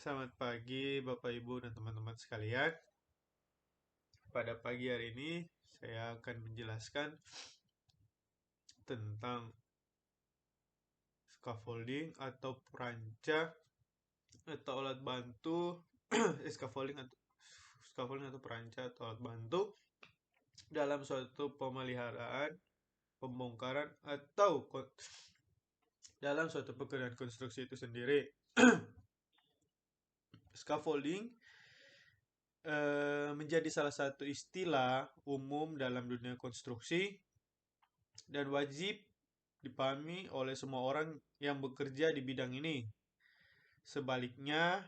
Selamat pagi Bapak Ibu dan teman-teman sekalian. Pada pagi hari ini saya akan menjelaskan tentang scaffolding atau peranca atau alat bantu scaffolding atau peranca atau alat bantu dalam suatu pemeliharaan, pembongkaran atau dalam suatu pekerjaan konstruksi itu sendiri. Scaffolding menjadi salah satu istilah umum dalam dunia konstruksi dan wajib dipahami oleh semua orang yang bekerja di bidang ini. Sebaliknya,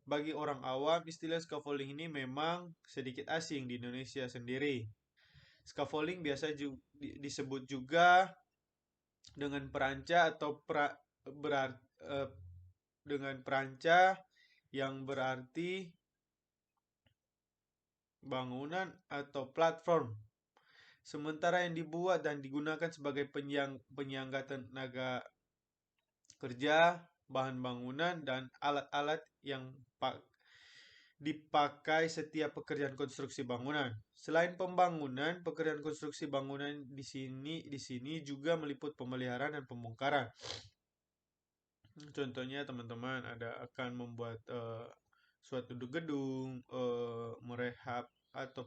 bagi orang awam, istilah scaffolding ini memang sedikit asing di Indonesia sendiri. Scaffolding biasa disebut juga dengan peranca atau dengan peranca yang berarti bangunan atau platform. Sementara yang dibuat dan digunakan sebagai penyangga tenaga kerja, bahan bangunan, dan alat-alat yang dipakai setiap pekerjaan konstruksi bangunan. Selain pembangunan, pekerjaan konstruksi bangunan di sini juga meliput pemeliharaan dan pembongkaran. Contohnya teman-teman akan membuat suatu gedung, merehab atau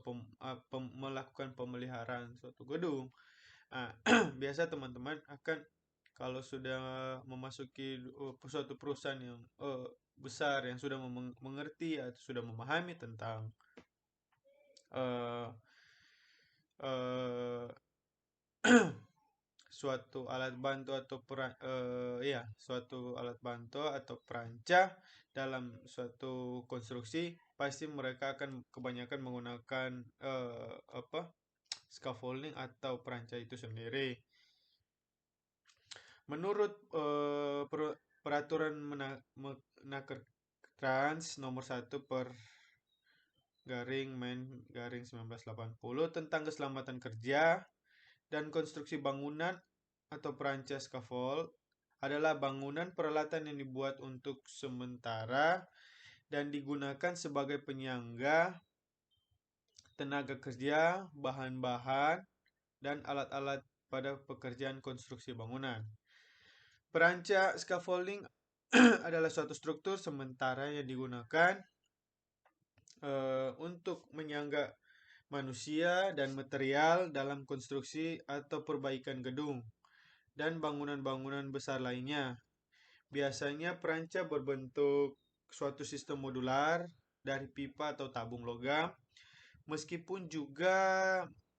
melakukan pemeliharaan suatu gedung. Nah, biasa teman-teman akan kalau sudah memasuki suatu perusahaan yang besar yang sudah mengerti atau sudah memahami tentang uh, uh, suatu alat bantu atau suatu alat bantu atau peranca dalam suatu konstruksi, pasti mereka akan kebanyakan menggunakan scaffolding atau peranca itu sendiri. Menurut peraturan Menaker Trans nomor 1 per Men 1980 tentang keselamatan kerja dan konstruksi bangunan atau peranca scaffold adalah bangunan peralatan yang dibuat untuk sementara dan digunakan sebagai penyangga tenaga kerja, bahan-bahan, dan alat-alat pada pekerjaan konstruksi bangunan. Peranca scaffolding adalah suatu struktur sementara yang digunakan untuk menyangga manusia dan material dalam konstruksi atau perbaikan gedung dan bangunan-bangunan besar lainnya. Biasanya peranca berbentuk suatu sistem modular dari pipa atau tabung logam, meskipun juga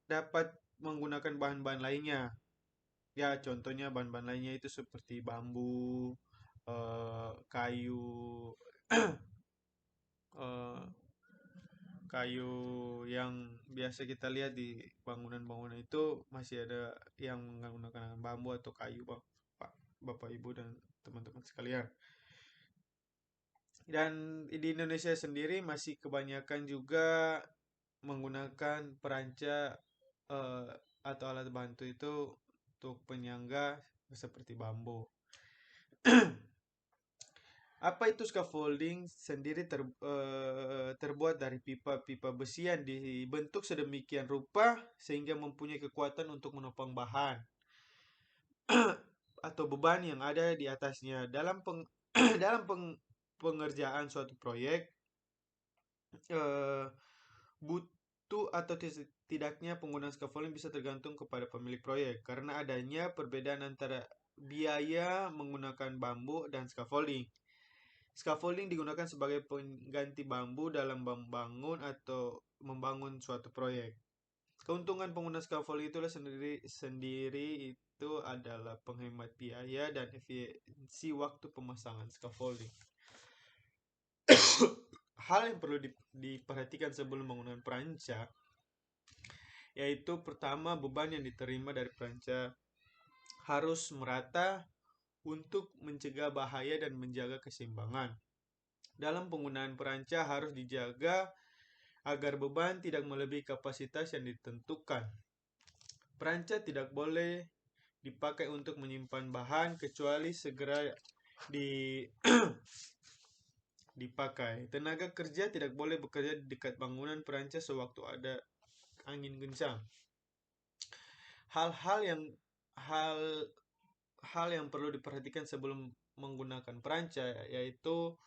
dapat menggunakan bahan-bahan lainnya. Ya, contohnya bahan-bahan lainnya itu seperti bambu, kayu, eh, kayu yang biasa kita lihat di bangunan-bangunan itu masih ada yang menggunakan bambu atau kayu, Bapak Ibu dan teman-teman sekalian. Dan di Indonesia sendiri masih kebanyakan juga menggunakan peranca atau alat bantu itu untuk penyangga seperti bambu. Apa itu scaffolding? Sendiri terbuat dari pipa-pipa besi yang dibentuk sedemikian rupa sehingga mempunyai kekuatan untuk menopang bahan atau beban yang ada di atasnya. Dalam pengerjaan suatu proyek, butuh atau tidaknya penggunaan scaffolding bisa tergantung kepada pemilik proyek karena adanya perbedaan antara biaya menggunakan bambu dan scaffolding. Scaffolding digunakan sebagai pengganti bambu dalam membangun suatu proyek. Keuntungan pengguna scaffolding itulah sendiri itu adalah penghemat biaya dan efisiensi waktu pemasangan scaffolding. Hal yang perlu diperhatikan sebelum menggunakan peranca yaitu pertama, beban yang diterima dari peranca harus merata untuk mencegah bahaya dan menjaga keseimbangan. Dalam penggunaan peranca harus dijaga agar beban tidak melebihi kapasitas yang ditentukan. Peranca tidak boleh dipakai untuk menyimpan bahan kecuali segera dipakai. Tenaga kerja tidak boleh bekerja di dekat bangunan peranca sewaktu ada angin kencang. Hal-hal yang hal hal yang perlu diperhatikan sebelum menggunakan peranca yaitu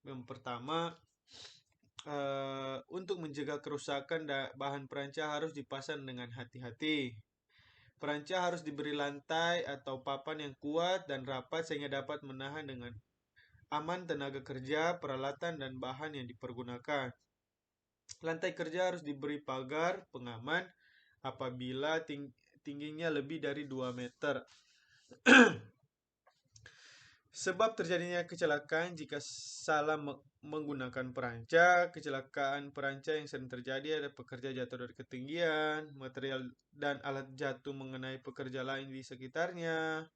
yang pertama, untuk mencegah kerusakan bahan peranca harus dipasang dengan hati-hati. Peranca harus diberi lantai atau papan yang kuat dan rapat sehingga dapat menahan dengan aman tenaga kerja, peralatan, dan bahan yang dipergunakan. Lantai kerja harus diberi pagar pengaman apabila tingginya lebih dari 2 meter. Sebab terjadinya kecelakaan jika salah menggunakan peranca. Kecelakaan peranca yang sering terjadi ada pekerja jatuh dari ketinggian, material dan alat jatuh mengenai pekerja lain di sekitarnya.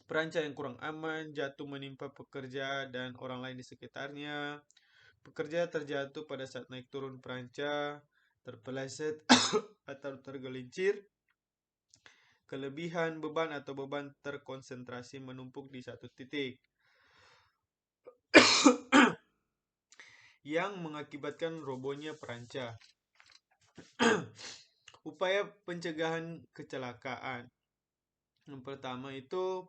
Peranca yang kurang aman jatuh menimpa pekerja dan orang lain di sekitarnya. Pekerja terjatuh pada saat naik turun peranca, terpeleset atau tergelincir. Kelebihan beban atau beban terkonsentrasi menumpuk di satu titik yang mengakibatkan robohnya peranca. Upaya pencegahan kecelakaan. Yang pertama itu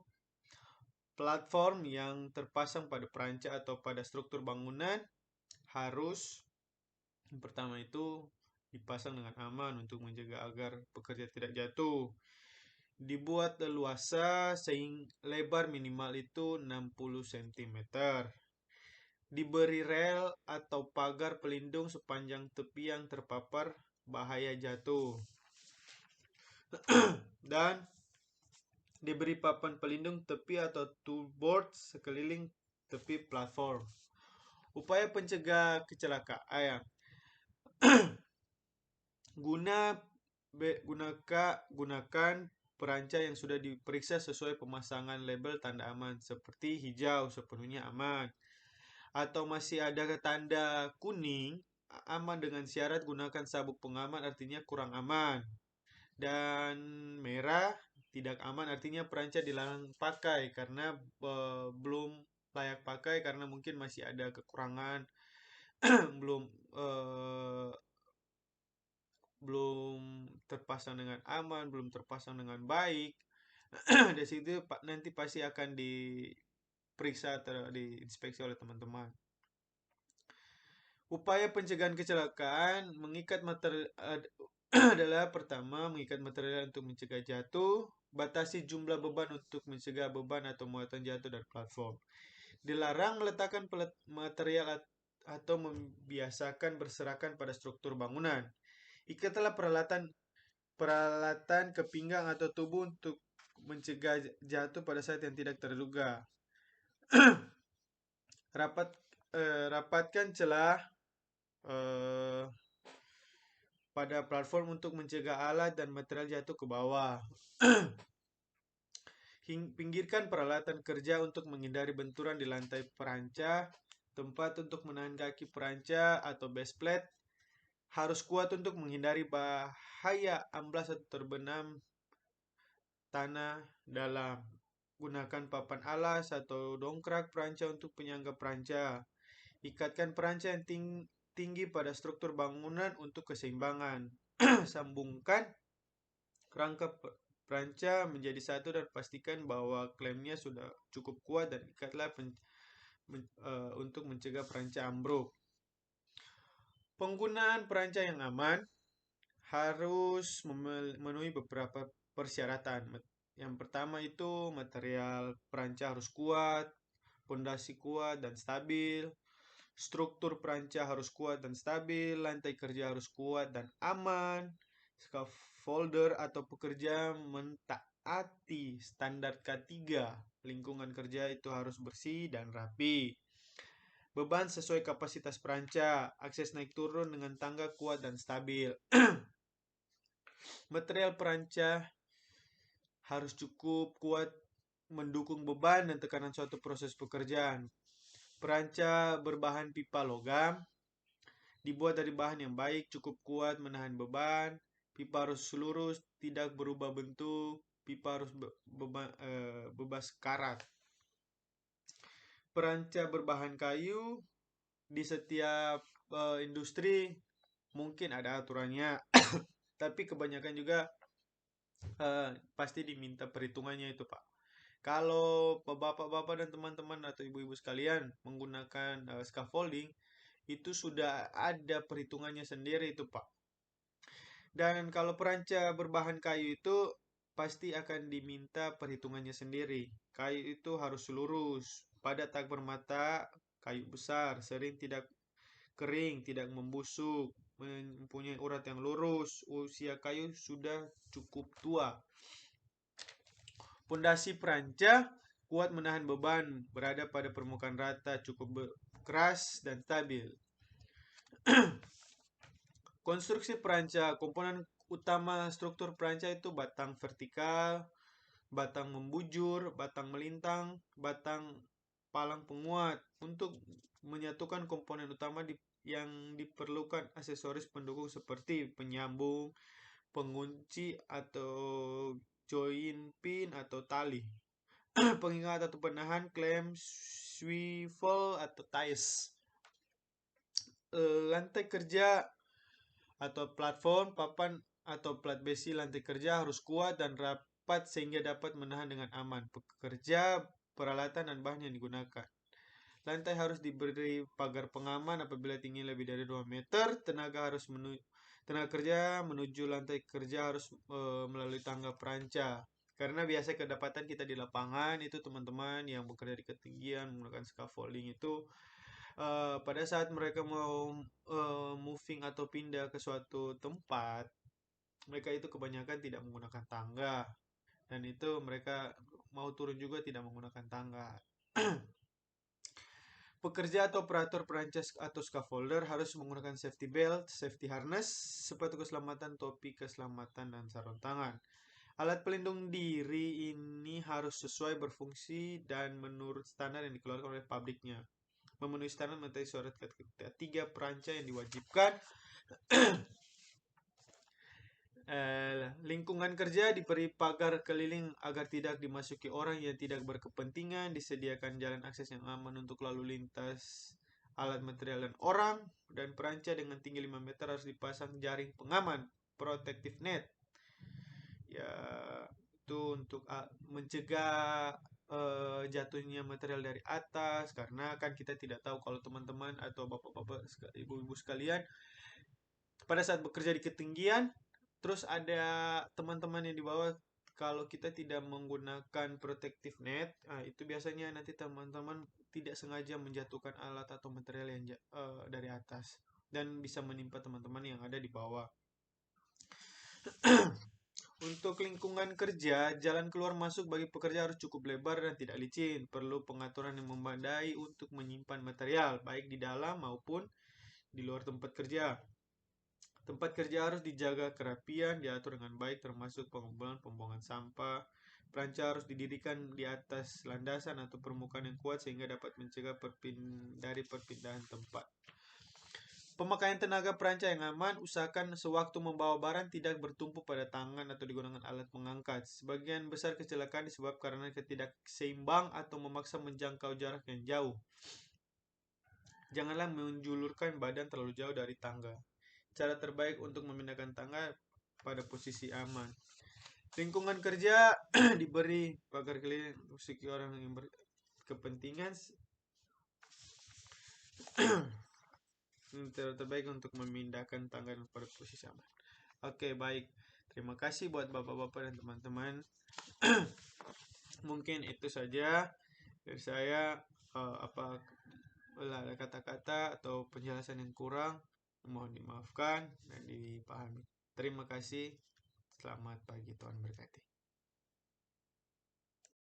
platform yang terpasang pada peranca atau pada struktur bangunan harus yang pertama itu dipasang dengan aman untuk menjaga agar pekerja tidak jatuh. Dibuat leluasa sehingga lebar minimal itu 60 cm. Diberi rel atau pagar pelindung sepanjang tepi yang terpapar bahaya jatuh. Dan diberi papan pelindung tepi atau toolboard sekeliling tepi platform. Upaya pencegah kecelakaan. Gunakan peranca yang sudah diperiksa sesuai pemasangan label tanda aman seperti hijau sepenuhnya aman, atau masih ada tanda kuning aman dengan syarat gunakan sabuk pengaman artinya kurang aman, dan merah tidak aman artinya peranca dilarang pakai karena belum layak pakai karena mungkin masih ada kekurangan belum belum terpasang dengan aman, belum terpasang dengan baik. Dari situ nanti pasti akan diperiksa atau diinspeksi oleh teman-teman. Upaya pencegahan kecelakaan mengikat material adalah pertama mengikat material untuk mencegah jatuh, batasi jumlah beban untuk mencegah beban atau muatan jatuh dari platform. Dilarang meletakkan material atau membiasakan berserakan pada struktur bangunan. Ikatlah peralatan ke pinggang atau tubuh untuk mencegah jatuh pada saat yang tidak terduga. Rapatkan celah pada platform untuk mencegah alat dan material jatuh ke bawah. Pinggirkan peralatan kerja untuk menghindari benturan di lantai peranca. Tempat untuk menahan kaki peranca atau base plate harus kuat untuk menghindari bahaya amblas atau terbenam tanah dalam. Gunakan papan alas atau dongkrak peranca untuk penyangga peranca. Ikatkan peranca yang tinggi pada struktur bangunan untuk keseimbangan. Sambungkan rangka peranca menjadi satu dan pastikan bahwa klemnya sudah cukup kuat dan ikatlah untuk mencegah peranca ambruk. Penggunaan peranca yang aman harus memenuhi beberapa persyaratan. Yang pertama itu material peranca harus kuat, pondasi kuat dan stabil, struktur peranca harus kuat dan stabil, lantai kerja harus kuat dan aman, scaffolder atau pekerja mentaati standar K3, lingkungan kerja itu harus bersih dan rapi. Beban sesuai kapasitas peranca, akses naik turun dengan tangga kuat dan stabil. Material peranca harus cukup kuat mendukung beban dan tekanan suatu proses pekerjaan. Peranca berbahan pipa logam, dibuat dari bahan yang baik, cukup kuat menahan beban. Pipa harus lurus, tidak berubah bentuk. Pipa harus bebas karat. peranca berbahan kayu di setiap industri mungkin ada aturannya, tapi kebanyakan juga pasti diminta perhitungannya itu, Pak. Kalau bapak-bapak dan teman-teman atau ibu-ibu sekalian menggunakan scaffolding, itu sudah ada perhitungannya sendiri itu, Pak. Dan kalau peranca berbahan kayu itu pasti akan diminta perhitungannya sendiri. Kayu itu harus lurus, padat tak bermata, kayu besar, sering tidak kering, tidak membusuk, mempunyai urat yang lurus, usia kayu sudah cukup tua. Pondasi peranca kuat menahan beban, berada pada permukaan rata, cukup keras dan stabil. Konstruksi peranca, komponen utama struktur peranca itu batang vertikal, batang membujur, batang melintang, batang palang penguat. Untuk menyatukan komponen utama yang diperlukan aksesoris pendukung seperti penyambung, pengunci atau join pin atau tali, pengingat atau penahan, klem, swivel atau ties. Lantai kerja atau platform, papan atau plat besi lantai kerja harus kuat dan rapat sehingga dapat menahan dengan aman pekerja, peralatan dan bahan yang digunakan. Lantai harus diberi pagar pengaman apabila tinggi lebih dari 2 meter. Tenaga kerja menuju lantai kerja harus melalui tangga peranca. Karena biasa kedapatan kita di lapangan itu teman-teman yang bekerja di ketinggian menggunakan scaffolding itu pada saat mereka mau moving atau pindah ke suatu tempat, mereka itu kebanyakan tidak menggunakan tangga, dan itu mereka mau turun juga tidak menggunakan tangga. Pekerja atau operator perancas atau scaffolder harus menggunakan safety belt, safety harness, sepatu keselamatan, topi keselamatan, dan sarung tangan. Alat pelindung diri ini harus sesuai berfungsi dan menurut standar yang dikeluarkan oleh pabriknya. Memenuhi standar mengenai surat ketiga peranca yang diwajibkan. Lingkungan kerja diberi pagar keliling agar tidak dimasuki orang yang tidak berkepentingan. Disediakan jalan akses yang aman untuk lalu lintas alat material dan orang. Dan peranca dengan tinggi 5 meter harus dipasang jaring pengaman, protective net. Ya, itu untuk mencegah jatuhnya material dari atas, karena kan kita tidak tahu kalau teman-teman atau bapak-bapak, ibu-ibu sekalian pada saat bekerja di ketinggian terus ada teman-teman yang di bawah, kalau kita tidak menggunakan protective net, itu biasanya nanti teman-teman tidak sengaja menjatuhkan alat atau material yang dari atas dan bisa menimpa teman-teman yang ada di bawah. Untuk lingkungan kerja, jalan keluar masuk bagi pekerja harus cukup lebar dan tidak licin. Perlu pengaturan yang memadai untuk menyimpan material, baik di dalam maupun di luar tempat kerja. Tempat kerja harus dijaga kerapian, diatur dengan baik termasuk pengumpulan pembuangan sampah. Peranca harus didirikan di atas landasan atau permukaan yang kuat sehingga dapat mencegah dari perpindahan tempat. Pemakaian tenaga peranca yang aman, usahakan sewaktu membawa barang tidak bertumpuk pada tangan atau digunakan alat pengangkat. Sebagian besar kecelakaan disebabkan karena ketidakseimbang atau memaksa menjangkau jarak yang jauh. Janganlah menjulurkan badan terlalu jauh dari tangga. Cara terbaik untuk memindahkan tangga pada posisi aman. Lingkungan kerja diberi pagar keliling untuk orang yang berkepentingan. Cara terbaik untuk memindahkan tangga pada posisi aman. Oke, baik. Terima kasih buat bapak-bapak dan teman-teman. Mungkin itu saja dari saya. Apa ada kata-kata atau penjelasan yang kurang, mohon dimaafkan dan dipahami. Terima kasih. Selamat pagi, Tuhan berkati.